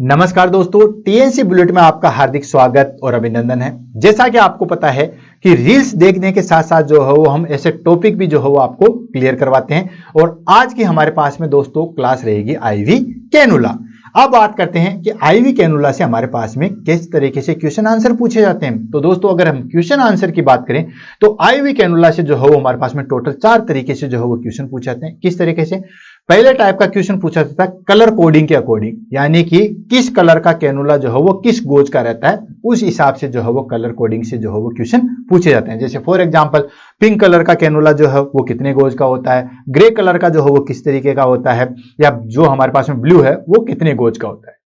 नमस्कार दोस्तों, TNC bullet में आपका हार्दिक स्वागत और अभिनंदन है। जैसा कि आपको पता है कि रील्स देखने के साथ साथ जो है वो हम ऐसे टॉपिक भी जो है वो आपको क्लियर करवाते हैं और आज की हमारे पास में दोस्तों क्लास रहेगी आईवी कैनुला। अब बात करते हैं कि आईवी कैनुला से हमारे पास में किस तरीके से क्वेश्चन आंसर पूछे जाते हैं। तो दोस्तों अगर हम क्वेश्चन आंसर की बात करें तो आईवी कैनुला से जो है वो हमारे पास में टोटल 4 तरीके से जो है वो क्वेश्चन पूछे जाते हैं। किस तरीके से? पहले टाइप का क्वेश्चन पूछा जाता है कलर कोडिंग के अकॉर्डिंग, यानी कि किस कलर का कैनुला जो है वो किस गोज का रहता है उस हिसाब से जो है वो कलर कोडिंग से जो है वो क्वेश्चन पूछे जाते हैं। जैसे फॉर एग्जांपल पिंक कलर का कैनुला जो है वो कितने गोज का होता है, ग्रे कलर का जो है वो किस तरीके का होता है, या जो हमारे पास में ब्लू है वो कितने गोज का होता है।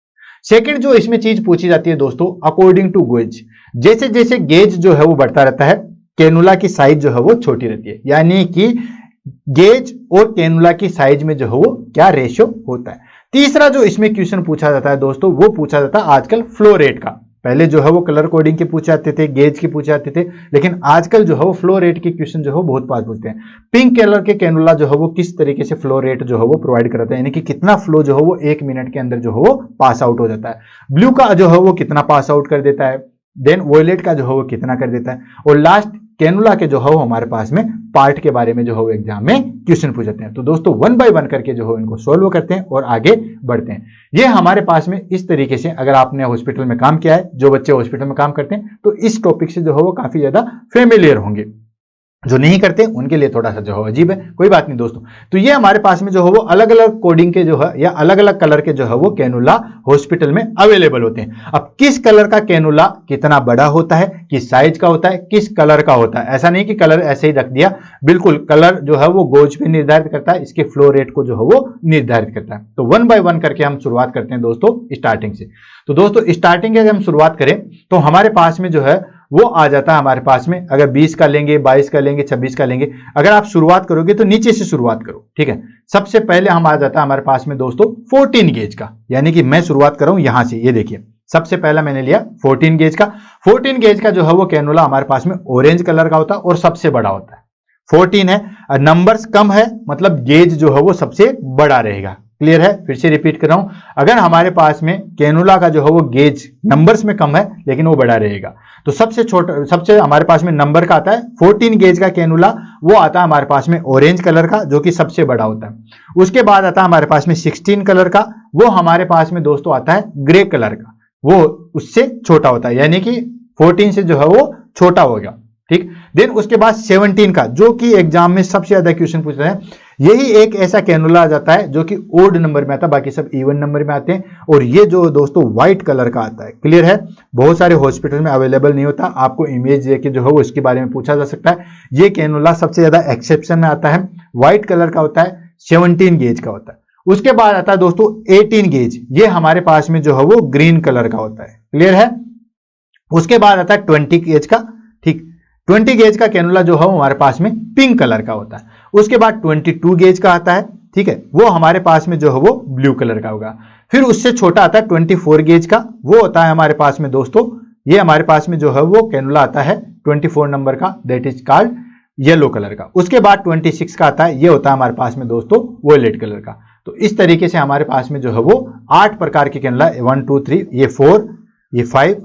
सेकंड जो इसमें चीज पूछी जाती है दोस्तों अकॉर्डिंग टू गेज, जैसे जैसे गेज जो है वो बढ़ता रहता है कैनुला की साइज जो है वो छोटी रहती है, यानी कि गेज और कैनुला की साइज में जो है वो क्या रेशियो होता है। तीसरा जो इसमें क्वेश्चन पूछा जाता है दोस्तों वो पूछा जाता है आजकल फ्लो रेट का। पहले जो है वो कलर कोडिंग के पूछे जाते थे, गेज के पूछे जाते थे, लेकिन आजकल जो है वो फ्लो रेट के क्वेश्चन जो है बहुत पास पूछते हैं। पिंक कलर के कैनुला जो है वो किस तरीके से फ्लो रेट जो है वो प्रोवाइड कराता है, यानी कि कितना फ्लो जो है वो 1 मिनट के अंदर जो है वो पास आउट हो जाता है। ब्लू का जो है वो कितना पास आउट कर देता है, देन वॉयलेट का जो है वो कितना कर देता है, और लास्ट कैनुला के जो है वो हमारे पास में पार्ट के बारे में जो है वो एग्जाम में क्वेश्चन पूछ जाते हैं। तो दोस्तों 1 बाय 1 करके जो है इनको सोल्व करते हैं और आगे बढ़ते हैं। ये हमारे पास में इस तरीके से, अगर आपने हॉस्पिटल में काम किया है, जो बच्चे हॉस्पिटल में काम करते हैं तो इस टॉपिक से जो है वो काफी ज्यादा फेमिलियर होंगे। जो नहीं करते उनके लिए थोड़ा सा जो है अजीब है, कोई बात नहीं दोस्तों। तो ये हमारे पास में जो है वो अलग अलग कोडिंग के जो है या अलग अलग कलर के जो है वो कैनुला हॉस्पिटल में अवेलेबल होते हैं। अब किस कलर का कैनुला कितना बड़ा होता है, किस साइज का होता है, किस कलर का होता है, ऐसा नहीं कि कलर ऐसे ही रख दिया, बिल्कुल कलर जो है वो गोज पे निर्धारित करता है, इसके फ्लो रेट को जो है वो निर्धारित करता है। तो 1 बाय 1 करके हम शुरुआत करते हैं दोस्तों स्टार्टिंग से। तो दोस्तों स्टार्टिंग की अगर हम शुरुआत करें तो हमारे पास में जो है वो आ जाता है हमारे पास में, अगर 20 का लेंगे, 22 का लेंगे, 26 का लेंगे, अगर आप शुरुआत करोगे तो नीचे से शुरुआत करो, ठीक है। सबसे पहले हम आ जाता है हमारे पास में दोस्तों 14 गेज का, यानी कि मैं शुरुआत कर रहा हूं यहां से। ये देखिए सबसे पहला मैंने लिया 14 गेज का। 14 गेज का जो है वो कैनुला हमारे पास में ऑरेंज कलर का होता है और सबसे बड़ा होता है। 14 है, नंबर्स कम है, मतलब गेज जो है वो सबसे बड़ा रहेगा। क्लियर है? फिर से रिपीट कर रहा हूं, अगर हमारे पास में कैनुला का जो है वो गेज नंबर्स में कम है लेकिन वो बड़ा रहेगा, तो सबसे छोटा, सबसे हमारे पास में नंबर का आता है 14 गेज का कैनुला, वो आता है हमारे पास में ऑरेंज कलर का जो कि सबसे बड़ा होता है। उसके बाद आता है हमारे पास में 16 कलर का, वो हमारे पास में दोस्तों आता है ग्रे कलर का, वो उससे छोटा होता है, यानी कि 14 से जो है वो छोटा हो गया, ठीक। देन उसके बाद 17 का, जो कि एग्जाम में सबसे ज्यादा क्वेश्चन पूछते हैं, यही एक ऐसा कैनुला आ जाता है जो कि ओड नंबर में आता है, बाकी सब इवन नंबर में आते हैं, और ये जो दोस्तों व्हाइट कलर का आता है। क्लियर है? बहुत सारे हॉस्पिटल में अवेलेबल नहीं होता, आपको इमेज देके जो है वो इसके बारे में पूछा जा सकता है। ये कैनुला सबसे ज्यादा एक्सेप्शन में आता है, व्हाइट कलर का होता है, 17 गेज का होता है। उसके बाद आता है दोस्तों 18 गेज, ये हमारे पास में जो है वो ग्रीन कलर का होता है। क्लियर है? उसके बाद आता है 20 गेज का, ठीक। 20 गेज का कैनुला जो है हमारे पास में पिंक कलर का होता है। उसके बाद 22 गेज का आता है, ठीक है, वो हमारे पास में जो है वो ब्लू कलर का होगा। फिर उससे छोटा आता है 24 गेज का, वो होता है हमारे पास में दोस्तों, ये हमारे पास में जो है वो कैनुला आता है 24 नंबर का, that is called yellow colour का। उसके बाद 26 का आता है, ये होता है हमारे पास में दोस्तों वॉयलेट कलर का। तो इस तरीके से हमारे पास में जो है वो 8 प्रकार के कैनुला, 1 2 3, ये 4, ये 5,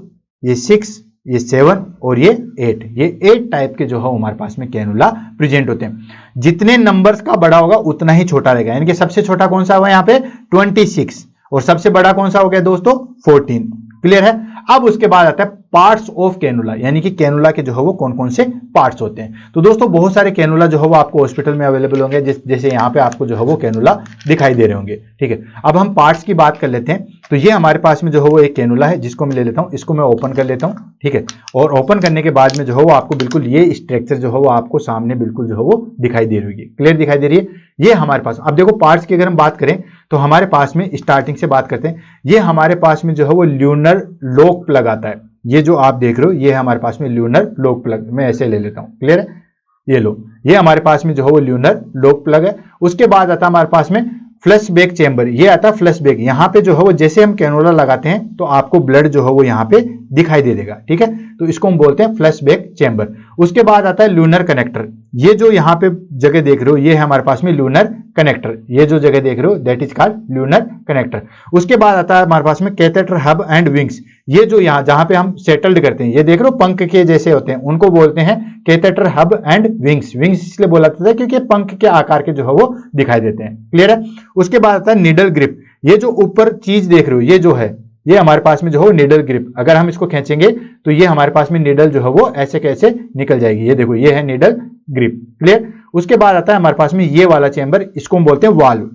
ये 6, ये 7 और ये 8, ये 8 टाइप के जो है हमारे पास में कैनुला प्रेजेंट होते हैं। जितने नंबर्स का बड़ा होगा उतना ही छोटा रहेगा, यानी कि सबसे छोटा कौन सा हुआ यहाँ पे 26, और सबसे बड़ा कौन सा हो गया दोस्तों 14। क्लियर है? अब उसके बाद आता है पार्ट्स ऑफ कैनुला, यानी कि कैनुला के जो है वो कौन कौन से पार्ट्स होते हैं। तो दोस्तों बहुत सारे कैनुला जो है वो आपको हॉस्पिटल में अवेलेबल होंगे, जैसे यहाँ पे आपको जो है वो कैनुला दिखाई दे रहे होंगे, ठीक है। अब हम पार्ट्स की बात कर लेते हैं। तो ये हमारे पास में जो है वो एक कैनुला है, जिसको मैं ले लेता हूँ, इसको मैं ओपन कर लेता हूँ, ठीक है। और ओपन करने के बाद में जो है वो आपको बिल्कुल ये स्ट्रक्चर जो है वो आपको सामने बिल्कुल जो है वो दिखाई दे रही होगी। क्लियर दिखाई दे रही है? ये हमारे पास, अब देखो पार्ट्स की अगर हम बात करें तो हमारे पास में स्टार्टिंग से बात करते हैं, ये हमारे पास में जो है वो ल्यूनर लॉक प्लग आता है। ये जो आप देख रहे हो ये हमारे पास में ल्यूनर लॉक प्लग, मैं ऐसे ले लेता हूं। क्लियर है? ये लो, ये हमारे पास में जो है वो ल्यूनर लॉक प्लग है। उसके बाद आता है हमारे पास में फ्लश बैक चेंबर, ये आता है फ्लश बैक। यहाँ पे जो है वो जैसे हम कैनुला लगाते हैं तो आपको ब्लड जो है वो यहाँ पे दिखाई दे देगा, ठीक है। तो इसको हम बोलते हैं फ्लश बैक चेंबर। उसके बाद आता है लूनर कनेक्टर। ये जो यहाँ पे जगह देख रहे हो ये है हमारे पास में लूनर कनेक्टर, ये जो जगह देख रहे हो that is called lunar connector. उसके बाद आता है हमारे पास में कैथेटर हब एंड विंग्स। ये जो यहाँ जहां पे हम सेटल्ड करते हैं, ये देख रहे हो पंख के जैसे होते हैं, उनको बोलते हैं catheter hub and wings. Wings इसलिए बोला जाता है क्योंकि पंख के आकार के जो है वो दिखाई देते हैं। क्लियर है। उसके बाद आता है नीडल ग्रिप। ये जो ऊपर चीज देख रहे हो ये जो है ये हमारे पास में जो है नीडल ग्रिप। अगर हम इसको खींचेंगे तो ये हमारे पास में नीडल जो है वो ऐसे कैसे निकल जाएगी। ये देखो ये है नीडल ग्रिप। क्लियर। उसके बाद आता है हमारे पास में ये वाला चेंबर, इसको हम बोलते हैं वाल्व।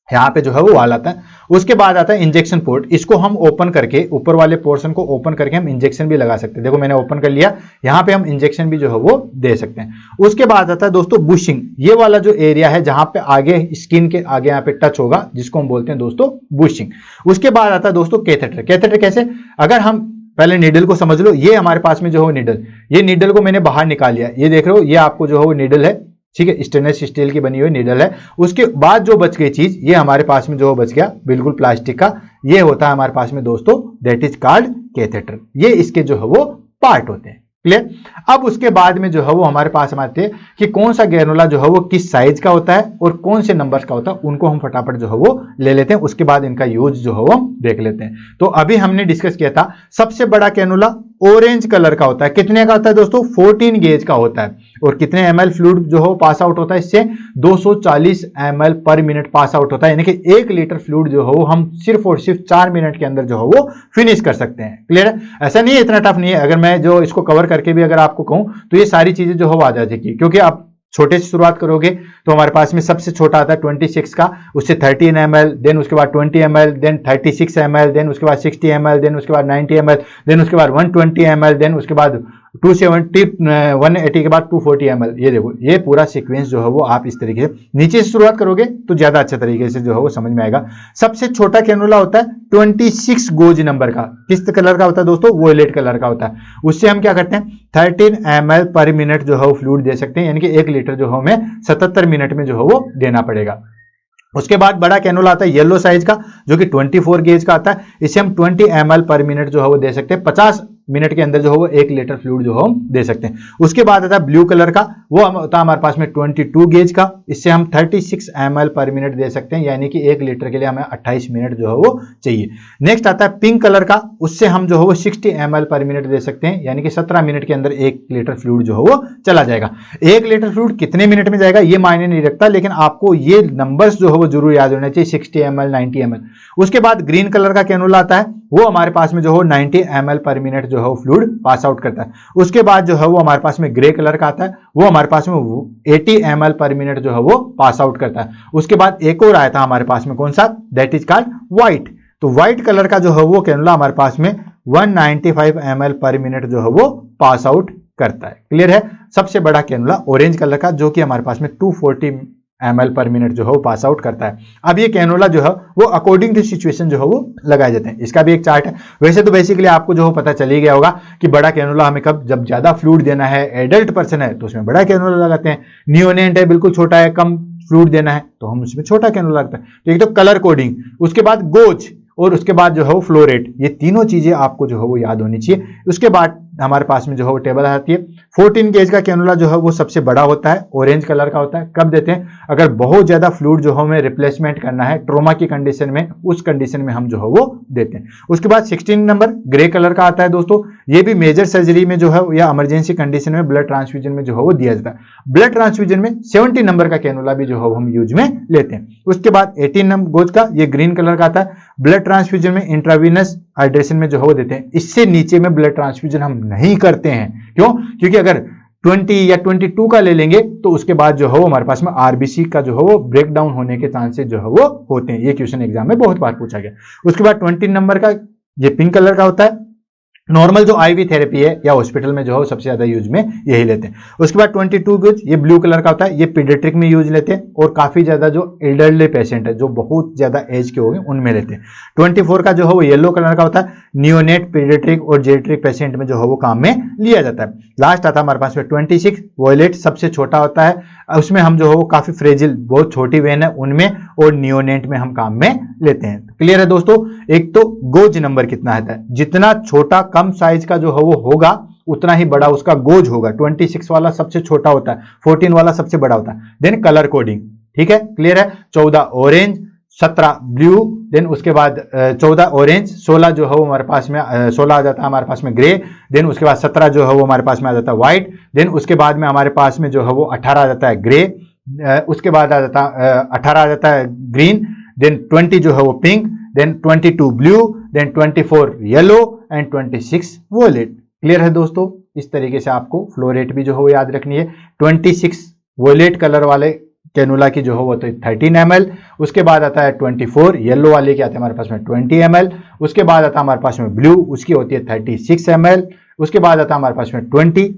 यहाँ पे जो है वो वाल आता है। उसके बाद आता है इंजेक्शन पोर्ट। इसको हम ओपन करके ऊपर वाले पोर्शन को ओपन करके हम इंजेक्शन भी लगा सकते हैं। देखो मैंने ओपन कर लिया, यहाँ पे हम इंजेक्शन भी जो है वो दे सकते हैं। उसके बाद आता है दोस्तों बुशिंग। ये वाला जो एरिया है जहां पे आगे स्किन के आगे यहाँ पे टच होगा जिसको हम बोलते हैं दोस्तों बुशिंग। उसके बाद आता है दोस्तों कैथेटर। कैथेटर कैसे, अगर हम पहले नीडल को समझ लो, ये हमारे पास में जो है नीडल, ये नीडल को मैंने बाहर निकाल लिया, ये देख रहे हो ये आपको जो है वो नीडल है, ठीक है, स्टेनलेस स्टील की बनी हुई नीडल है। उसके बाद जो बच गई चीज ये हमारे पास में जो बच गया बिल्कुल प्लास्टिक का, ये होता है हमारे पास में दोस्तों दैट इज कॉल्ड कैथेटर। ये इसके जो है वो पार्ट होते हैं। क्लियर। अब उसके बाद में जो है वो हमारे पास में आते हैं कि कौन सा गैनुला जो है वो किस साइज का होता है और कौन से नंबर्स का होता है, उनको हम फटाफट जो है वो ले लेते हैं। उसके बाद इनका यूज जो है वो हम देख लेते हैं। तो अभी हमने डिस्कस किया था सबसे बड़ा कैनुला ऑरेंज कलर का होता है। कितने का होता है दोस्तों, 14 गेज का होता है। और कितने ml फ्लूइड जो हो पास आउट होता है इससे, 240 ml पर मिनट पास आउट होता है। यानी कि 1 लीटर फ्लूइड जो हो हम सिर्फ और सिर्फ 4 मिनट के अंदर जो हो वो फिनिश कर सकते हैं। क्लियर है। ऐसा नहीं है, इतना टफ नहीं है। अगर मैं जो इसको कवर करके भी अगर आपको कहूं तो ये सारी चीजें जो हो आ जाएगी, क्योंकि आप छोटे से शुरुआत करोगे तो हमारे पास में सबसे छोटा आता है 26 का, उससे 13 ml, देन उसके बाद 20 ml, देन 36 ml, देन उसके बाद 60 ml, देन उसके बाद 90 ml, देन उसके बाद 120 ml, देन उसके बाद 180 के बाद 240 ml। ये देखो ये पूरा सीक्वेंस जो है वो आप इस तरीके से नीचे से शुरुआत करोगे तो ज्यादा अच्छे तरीके से जो है वो समझ में आएगा। सबसे छोटा कैनुला होता है 26 गोज नंबर का। किस कलर का होता है दोस्तों, वोयलेट कलर का होता है। उससे हम क्या करते हैं 13 ml पर मिनट जो है वो फ्लूइड दे सकते हैं, यानी कि 1 लीटर जो है हमें 77 मिनट में जो है वो देना पड़ेगा। उसके बाद बड़ा कैनुला आता है येलो साइज का जो कि 24 गेज का आता है। इसे हम 20 ml पर मिनट जो है वो दे सकते हैं। 50 मिनट के अंदर जो है वो 1 लीटर फ्लूइड जो हम दे सकते हैं। उसके बाद आता है ब्लू कलर का, वो होता है हमारे पास में 22 गेज का। इससे हम 36 ml पर मिनट दे सकते हैं, यानी कि 1 लीटर के लिए हमें 28 मिनट जो है वो चाहिए। नेक्स्ट आता है पिंक कलर का, उससे हम जो है वो 60 ml पर मिनट दे सकते हैं, यानी कि 17 मिनट के अंदर 1 लीटर फ्लूइड जो है वो चला जाएगा। 1 लीटर फ्लूइड कितने मिनट में जाएगा ये मायने नहीं रखता, लेकिन आपको ये नंबर्स जो है वो जरूर याद होने चाहिए, 60 ml, 90 ml। उसके बाद ग्रीन कलर का कैनुला आता है, वो हमारे पास में जो हो 90 ml पर मिनट जो है फ्लूइड पास आउट करता है। उसके बाद जो है वो हमारे पास में ग्रे कलर का आता है, वो हमारे पास में 80 ml पर मिनट जो है वो पास आउट करता है। उसके बाद एक और आया था हमारे पास में, कौन सा, दैट इज कॉल्ड व्हाइट। तो व्हाइट कलर का जो है वो कैनुला हमारे पास में 195 ml पर मिनट जो है वो पास आउट करता है। क्लियर है। सबसे बड़ा कैनुला ऑरेंज कलर का जो कि हमारे पास में 240 ml पर मिनट जो है वो पास आउट करता है। अब ये कैनुला जो है वो अकॉर्डिंग टू सिचुएशन जो है वो लगाए जाते हैं। इसका भी एक चार्ट है। वैसे तो बेसिकली आपको जो पता चल ही गया होगा कि बड़ा कैनुला हमें कब, जब ज्यादा फ्लूइड देना है, एडल्ट पर्सन है तो उसमें बड़ा कैनुला लगाते हैं। नियोनेट है, बिल्कुल छोटा है, कम फ्लूइड देना है तो हम उसमें छोटा कैनुला लगता है। तो एक तो कलर कोडिंग, उसके बाद गोज, और उसके बाद जो है वो फ्लो रेट, ये तीनों चीजें आपको जो है वो याद होनी चाहिए। उसके बाद हमारे पास में जो है वो टेबल आती है। 14 गेज का कैनुला जो है वो सबसे बड़ा होता है, ऑरेंज कलर का होता है। कब देते हैं, अगर बहुत ज्यादा फ्लूइड जो हमें रिप्लेसमेंट करना है ट्रोमा की कंडीशन में, उस कंडीशन में हम जो है वो देते हैं। उसके बाद 16 नंबर ग्रे कलर का आता है दोस्तों, ये भी मेजर सर्जरी में जो है या इमरजेंसी कंडीशन में ब्लड ट्रांसफ्यूजन में जो है वो दिया जाता है। ब्लड ट्रांसफ्यूजन में 70 नंबर का कैनुला भी जो है हम यूज में लेते हैं। उसके बाद 18 नंबर गोज का, ये ग्रीन कलर का आता है। ब्लड ट्रांसफ्यूजन में इंट्रावीनस हाइड्रेशन में जो है वो देते हैं। इससे नीचे में ब्लड ट्रांसफ्यूजन हम नहीं करते हैं। क्यों, क्योंकि अगर 20 या 22 का ले लेंगे तो उसके बाद जो है वो हमारे पास में आरबीसी का जो है वो ब्रेक डाउन होने के चांसेस जो है वो होते हैं। ये क्वेश्चन एग्जाम में बहुत बार पूछा गया। उसके बाद 20 नंबर का ये पिंक कलर का होता है। नॉर्मल जो आईवी थेरेपी है या हॉस्पिटल में जो है सबसे ज्यादा यूज में यही लेते हैं। उसके बाद 22 गेज, ये ब्लू कलर का होता है, ये पीडियाट्रिक में यूज लेते हैं और काफी ज्यादा जो एल्डरली पेशेंट है, जो बहुत ज्यादा एज के हो गए, उनमें लेते हैं। 24 का जो है वो येलो कलर का होता है, नियोनेट, पीडियाट्रिक और जेरिट्रिक पेशेंट में जो है वो काम में लिया जाता है। लास्ट आता है हमारे पास में 26 वॉयलेट, सबसे छोटा होता है, उसमें हम जो है वो काफी फ्रेजिल, बहुत छोटी वेन है उनमें, और नियोनेट में हम काम में लेते हैं। क्लियर है दोस्तों। एक तो गोज नंबर कितना आता है, जितना छोटा कम साइज का जो है वो होगा उतना ही बड़ा उसका गोज होगा। 26 वाला सबसे छोटा होता है, 14 वाला सबसे बड़ा होता है। देन कलर कोडिंग, ठीक है, क्लियर है। 14 ऑरेंज, 17 ब्लू, देन उसके बाद 14 ऑरेंज, 16 जो है वो हमारे पास में 16 आ जाता है हमारे पास में ग्रे, देन उसके बाद 17 जो है वो हमारे पास में आ जाता है व्हाइट, देन उसके बाद में हमारे पास में जो है वो 18 आ जाता है ग्रे, उसके बाद आ जाता 18 आ जाता है ग्रीन, देन 20 जो है वो pink, then 22 blue, then 24 yellow and 26 violet. Clear है दोस्तों। इस तरीके से आपको फ्लो रेट भी जो है वो याद रखनी है। 26 वोलेट कलर वाले कैनुला की जो है वो तो 13 ml, उसके बाद आता है 24 येलो वाले की आते हैं हमारे पास में 20 ml, उसके बाद आता है हमारे पास में ब्लू, उसकी होती है 36 ml, उसके बाद आता है हमारे पास में 20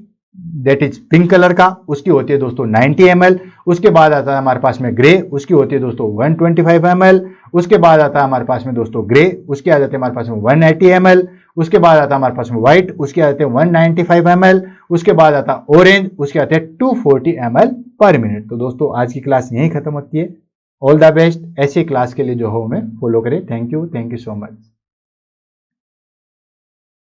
दैट इज पिंक कलर का, उसकी होती है दोस्तों 90 ml, उसके बाद आता है हमारे पास में ग्रे, उसकी होती है दोस्तों 125 ml, उसके बाद आता है हमारे पास में दोस्तों ग्रे, उसकी आ जाती है हमारे पास में 180 ml, उसके बाद आता है हमारे पास में व्हाइट, उसके आते हैं 195 ml, उसके बाद आता है ऑरेंज, उसके आते हैं 240 ml पर मिनट। तो दोस्तों आज की क्लास यहीं खत्म होती है। All the best. ऐसी क्लास के लिए जो हो हमें फॉलो करें। Thank you so much.